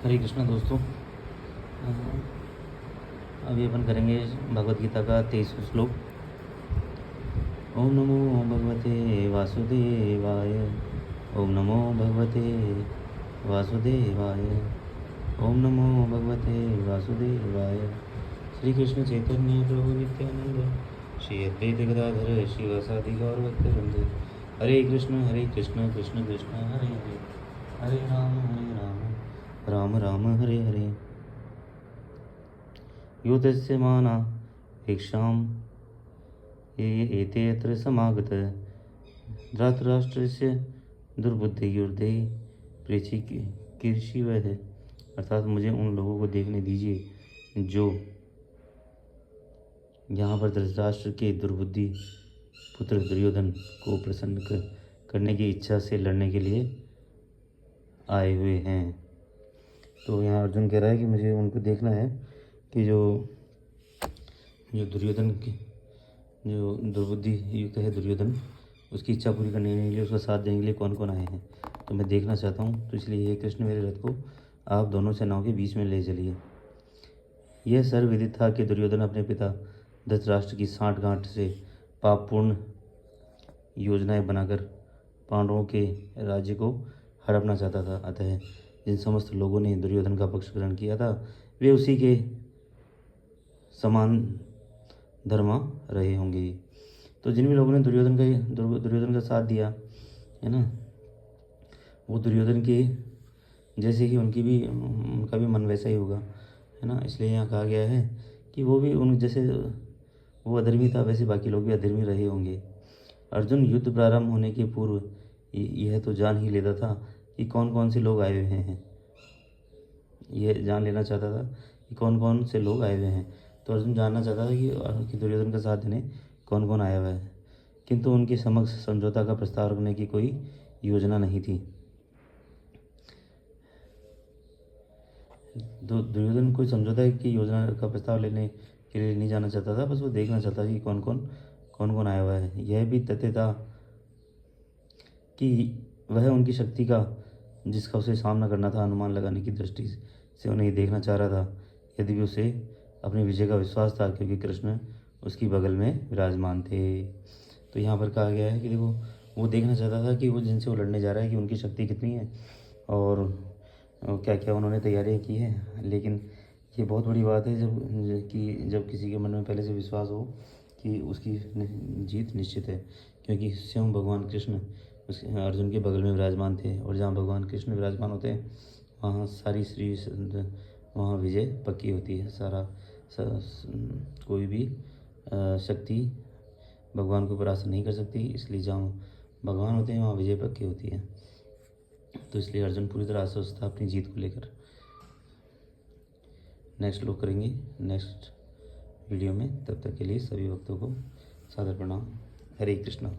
हरे कृष्णा दोस्तों। अभी अपन करेंगे भगवत गीता का 23वां श्लोक। ओम नमो भगवते वासुदेवाय। ओम नमो भगवते वासुदेवाय। ओम नमो भगवते वासुदेवाय। श्री कृष्ण चैतन्य प्रभु नित्यानंद श्री अद्वैत गदाधर शिवासादि गौरभक्तवृंद। हरे कृष्ण कृष्ण कृष्ण हरे हरे। हरे राम राम राम हरे हरे। यो तस्य माना भिक्षां ये एते यत्र समागत धृतराष्ट्रस्य दुर्बुद्धिर्युर्धे प्रेषि कीर्षिवः। अर्थात मुझे उन लोगों को देखने दीजिए जो यहाँ पर धृतराष्ट्र के दुर्बुद्धि पुत्र दुर्योधन को प्रसन्न करने की इच्छा से लड़ने के लिए आए हुए हैं। तो यहाँ अर्जुन कह रहा है कि मुझे उनको देखना है कि जो दुर्योधन की जो दुर्बुद्धि युक्त है दुर्योधन, उसकी इच्छा पूरी करने के लिए, उसका साथ देने के लिए कौन कौन आए हैं, तो मैं देखना चाहता हूँ। तो इसलिए हे कृष्ण, मेरे रथ को आप दोनों सेनाओं के बीच में ले चलिए। यह सर्वविदित था कि दुर्योधन अपने पिता धृतराष्ट्र की सांठगांठ से पापपूर्ण योजनाएं बनाकर पांडवों के राज्य को हड़पना चाहता था। अतः जिन समस्त लोगों ने दुर्योधन का पक्ष ग्रहण किया था, वे उसी के समान धर्मा रहे होंगे। तो जिन भी लोगों ने दुर्योधन का साथ दिया है ना, वो दुर्योधन के जैसे ही उनका भी मन वैसा ही होगा, है ना। इसलिए यहाँ कहा गया है कि वो भी उन जैसे वो अधर्मी था, वैसे बाकी लोग भी अधर्मी रहे होंगे। अर्जुन युद्ध प्रारंभ होने के पूर्व यह तो जान ही लेता था कि कौन कौन से लोग आए हुए हैं। यह जान लेना चाहता था कि कौन कौन से लोग आए हुए हैं। तो अर्जुन जानना चाहता था कि दुर्योधन का साथ देने कौन कौन आया हुआ है, किंतु उनके समक्ष समझौता का प्रस्ताव रखने की कोई योजना नहीं थी। दुर्योधन कोई समझौता की योजना का प्रस्ताव लेने के लिए नहीं जाना चाहता था, बस वो देखना चाहता था कि कौन कौन आया हुआ है। यह भी तथ्य था कि वह उनकी शक्ति का, जिसका उसे सामना करना था, अनुमान लगाने की दृष्टि से उन्हें देखना चाह रहा था। यदि भी उसे अपनी विजय का विश्वास था, क्योंकि कृष्ण उसकी बगल में विराजमान थे। तो यहाँ पर कहा गया है कि देखो, वो देखना चाहता था कि वो जिनसे वो लड़ने जा रहा है कि उनकी शक्ति कितनी है और क्या क्या उन्होंने तैयारियाँ की हैं। लेकिन ये बहुत बड़ी बात है जब किसी के मन में पहले से विश्वास हो कि उसकी जीत निश्चित है, क्योंकि स्वयं भगवान कृष्ण उसके अर्जुन के बगल में विराजमान थे। और जहाँ भगवान कृष्ण विराजमान होते हैं, वहाँ वहाँ विजय पक्की होती है। कोई भी शक्ति भगवान को परास्त नहीं कर सकती। इसलिए जहाँ भगवान होते हैं, वहाँ विजय पक्की होती है। तो इसलिए अर्जुन पूरी तरह आश्वस्त था अपनी जीत को लेकर। नेक्स्ट लोग करेंगे नेक्स्ट वीडियो में। तब तक के लिए सभी भक्तों को सादर प्रणाम। हरे कृष्णा।